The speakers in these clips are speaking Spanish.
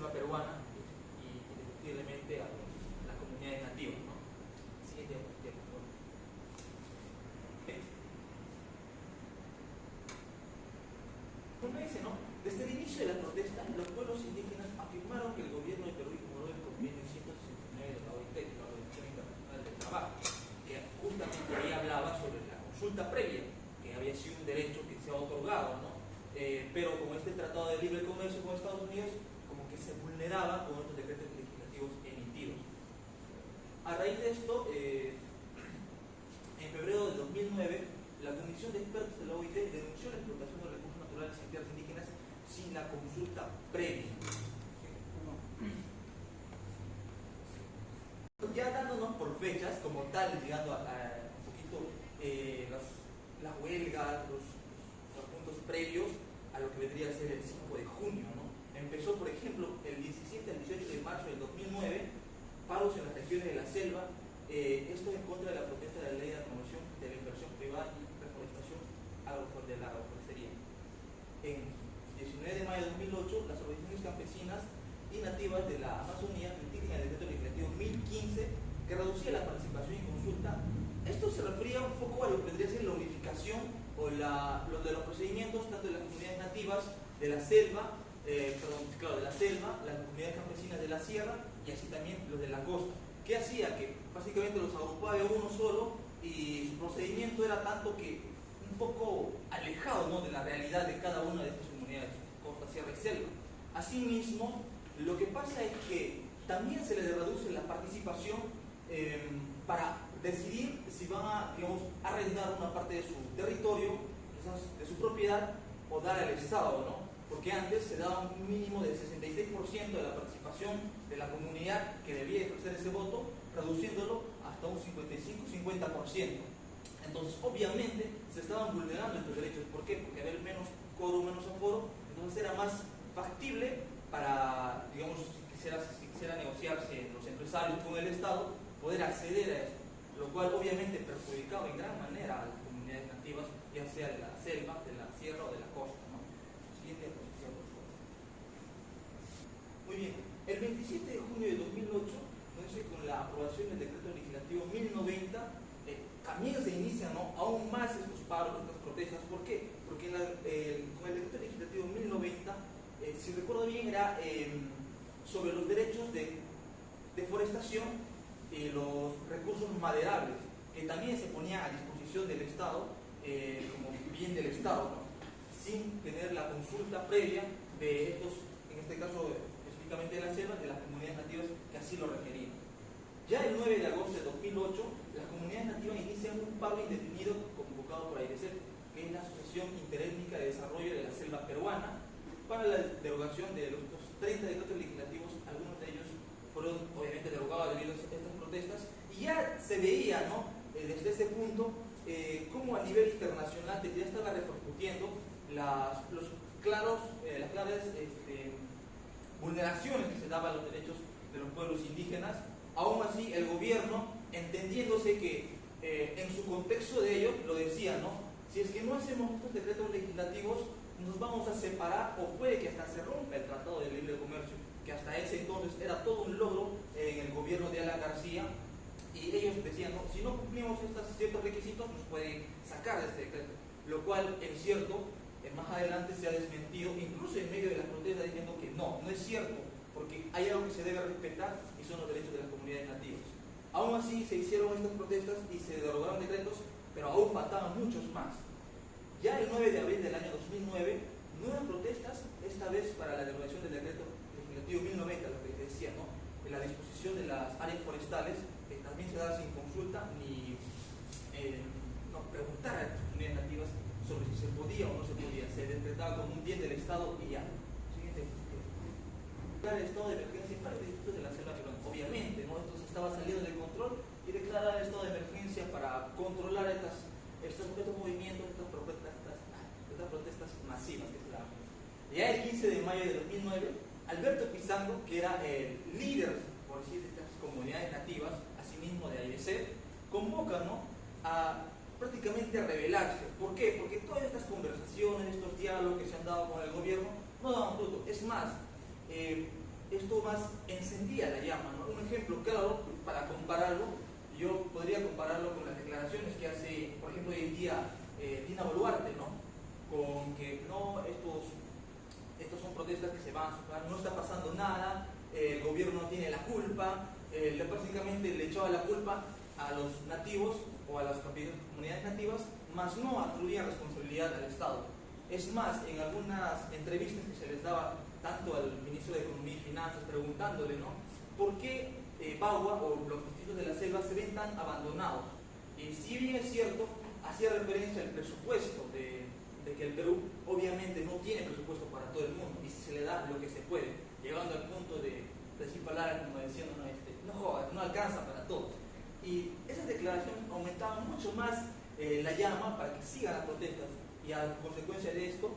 selva peruana y indiscutiblemente a las comunidades nativas, ¿no? Siguiente diapositiva, por favor. Como dice, ¿no? Desde el inicio de la protesta, los pueblos indígenas afirmaron que el gobierno de Perú ignoró el convenio 169 de la OIT, la Organización Internacional del Trabajo, que justamente ahí hablaba sobre la consulta previa, que había sido un derecho que se ha otorgado, ¿no? Pero con este tratado de libre comercio con Estados Unidos, como que se vulneraba con estos decretos legislativos emitidos. A raíz de esto, en febrero de 2009, la Comisión de Expertos de la OIT denunció la explotación de recursos naturales en tierras indígenas sin la consulta previa. Ya dándonos por fechas, como tal, llegando a un poquito las huelgas, los puntos previos a lo que vendría a ser el 5 de junio, ¿no? Empezó, por ejemplo, el 17 al 18 de marzo del 2009, paros en las regiones de la selva, esto en contra de la protesta de la ley de promoción de la inversión privada y reforestación de la agroforestería. En 19 de mayo de 2008, las organizaciones campesinas y nativas de la Amazonía critican el decreto legislativo 1015 que reducía la participación y consulta. Esto se refería un poco a lo que vendría a ser la unificación o lo de los procedimientos tanto de las comunidades nativas de la selva, de la selva, las comunidades campesinas de la sierra y así también los de la costa. ¿Qué hacía? Que básicamente los agrupaba en uno solo y su procedimiento era tanto que un poco alejado, ¿no?, de la realidad de cada una de estas comunidades, costa, sierra y selva. Asimismo, lo que pasa es que también se les reduce la participación para decidir si van a, digamos, arrendar una parte de su territorio, quizás de su propiedad, o dar al Estado, ¿no? Porque antes se daba un mínimo del 66% de la participación de la comunidad que debía ejercer ese voto, reduciéndolo hasta un 55-50%. Entonces, obviamente, se estaban vulnerando estos derechos. ¿Por qué? Porque había menos quórum, menos aforo, entonces era más factible para, digamos, si quisiera negociarse los empresarios con el Estado, poder acceder a esto, lo cual obviamente perjudicaba en gran manera a las comunidades nativas, ya sea de la selva, de la sierra o de la costa, ¿no? Siguiente diapositiva, por favor. Muy bien, el 27 de junio de 2008, entonces, con la aprobación del decreto legislativo 1090, también se inician, ¿no?, aún más estos paros, estas protestas. ¿Por qué? Porque con el decreto legislativo 1090, si recuerdo bien, era sobre los derechos de deforestación y los recursos maderables, que también se ponían a disposición del Estado como bien del Estado, ¿no?, sin tener la consulta previa de estos, en este caso específicamente de la selva, de las comunidades nativas que así lo requerían. Ya el 9 de agosto de 2008, las comunidades nativas inician un paro indefinido convocado por AIDESEP, que es la Asociación Interétnica de Desarrollo de la Selva Peruana, para la derogación de los 30 decretos legislativos. Algunos de ellos fueron obviamente derogados debido a estas protestas, y ya se veía, ¿no?, desde ese punto, cómo a nivel internacional ya estaba repercutiendo las claras vulneraciones que se daban a los derechos de los pueblos indígenas. Aún así, el gobierno, entendiéndose que en su contexto de ello, lo decía, ¿no?, si es que no hacemos estos decretos legislativos, nos vamos a separar, o puede que hasta se rompa el Tratado de Libre Comercio, que hasta ese entonces era todo un logro en el gobierno de Alan García, y ellos decían, no, si no cumplimos estos ciertos requisitos, nos pueden sacar de este decreto, lo cual, en cierto, más adelante se ha desmentido, incluso en medio de las protestas, diciendo que no es cierto, porque hay algo que se debe respetar y son los derechos de las comunidades nativas. Aún así se hicieron estas protestas y se derogaron decretos, pero aún faltaban muchos más. Ya el 9 de abril del año 2009, nuevas protestas, esta vez para la derogación del decreto legislativo 1090, lo que decía, ¿no?, de la disposición de las áreas forestales, que también se da sin consulta ni preguntar a las comunidades nativas sobre si se podía o no se podía. Se decretaba como un bien del Estado y ya. Siguiente. El estado de emergencia para los distritos de la selva peruana. Obviamente, ¿no?, esto se estaba saliendo de control, y declarar el estado de emergencia para controlar estos movimientos, estas protestas masivas que se daban. Ya el 15 de mayo de 2009, Alberto Pizarro, que era el líder, por decir, de estas comunidades nativas, asimismo de AIDESEP, convoca, ¿no?, a prácticamente a rebelarse. ¿Por qué? Porque todas estas conversaciones, estos diálogos que se han dado con el gobierno no daban fruto. Es más, esto más encendía la llama, ¿no? Un ejemplo claro para compararlo, yo podría compararlo con las declaraciones que hace, por ejemplo, hoy en día Dina Boluarte, ¿no? Con que no, estos son protestas que se van a superar, no está pasando nada, el gobierno no tiene la culpa, básicamente le echaba la culpa a los nativos o a las comunidades nativas, más no atribuía responsabilidad al Estado. Es más, en algunas entrevistas que se les daba tanto al ministro de Economía y Finanzas preguntándole, ¿no? ¿Por qué Bagua o los distritos de la selva se ven tan abandonados? Y si bien es cierto, hacía referencia al presupuesto de que el Perú obviamente no tiene presupuesto para todo el mundo y se le da lo que se puede, llegando al punto de decir palabras como diciendo, no jodas, no alcanza para todos. Y esas declaraciones aumentaban mucho más la llama para que sigan las protestas. Y a consecuencia de esto,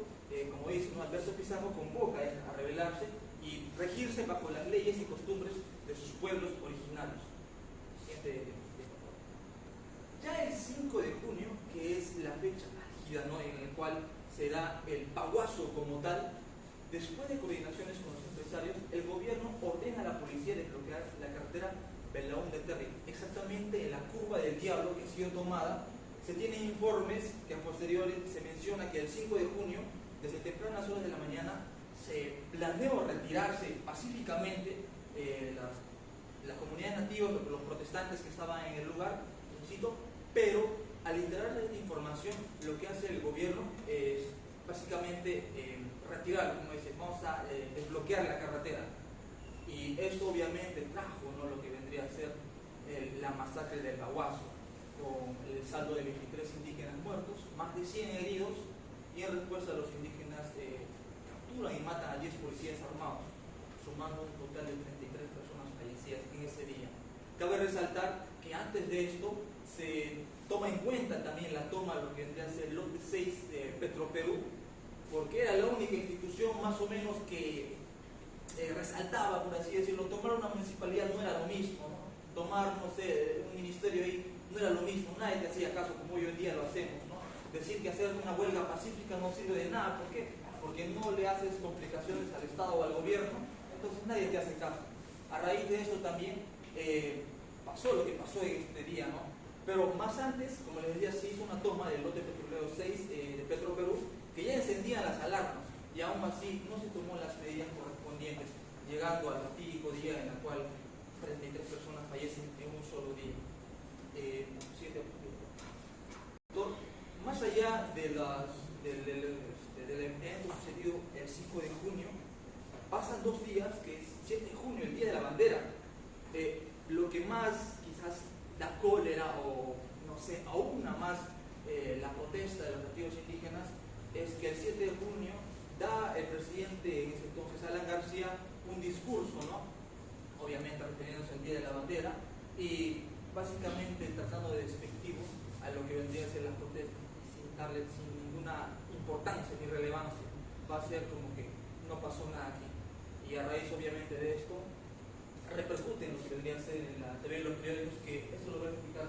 como dice, ¿no? Alberto Pizarro convoca a rebelarse y regirse bajo las leyes y costumbres de sus pueblos originarios. Ya el 5 de junio, que es la fecha álgida, ¿no? En la cual se da el paguazo como tal, después de coordinaciones con los empresarios, el gobierno ordena a la policía de bloquear la carretera Belaúnde Terry, exactamente en la curva del Diablo que ha sido tomada. Se tienen informes que a posteriores se menciona que el 5 de junio, desde tempranas horas de la mañana, se planeó retirarse pacíficamente las comunidades nativas, los protestantes que estaban en el lugar, pero al enterarse de esta información, lo que hace el gobierno es básicamente retirar, como dice, vamos a desbloquear la carretera. Y esto obviamente trajo, ¿no?, lo que vendría a ser la masacre del Baguazo, con el saldo de 23 indígenas muertos, más de 100 heridos, y en respuesta los indígenas capturan y matan a 10 policías armados, sumando un total de 33 personas fallecidas en ese día. Cabe resaltar que antes de esto se toma en cuenta también la toma de lo que vendría a ser el lote 6 de Petroperú, porque era la única institución más o menos que resaltaba, por así decirlo. Tomar una municipalidad no era lo mismo, ¿no? Tomar, no sé, un ministerio ahí no era lo mismo, nadie te hacía caso como hoy en día lo hacemos, ¿no? Decir que hacer una huelga pacífica no sirve de nada, ¿por qué? Porque no le haces complicaciones al Estado o al gobierno, entonces nadie te hace caso. A raíz de esto también pasó lo que pasó en este día, ¿no? Pero más antes, como les decía, se hizo una toma del lote petrolero 6 de Petroperú, que ya encendían las alarmas, y aún así no se tomó las medidas correspondientes, llegando al fatídico día en el cual 33 personas fallecen en un solo día. 7 de octubre. Más allá del evento sucedido el 5 de junio, pasan 2 días, que es 7 de junio, el Día de la Bandera. Lo que más quizás da cólera o no sé, aúna más la protesta de los nativos indígenas es que el 7 de junio da el presidente en ese entonces, Alan García, un discurso, ¿no? Obviamente refiriéndose al Día de la Bandera y básicamente tratando de despectivo a lo que vendría a ser las protestas, sin ninguna importancia ni relevancia. Va a ser como que no pasó nada aquí. Y a raíz obviamente de esto repercute en lo que vendría a ser en la TV y los periódicos, que esto lo voy a explicar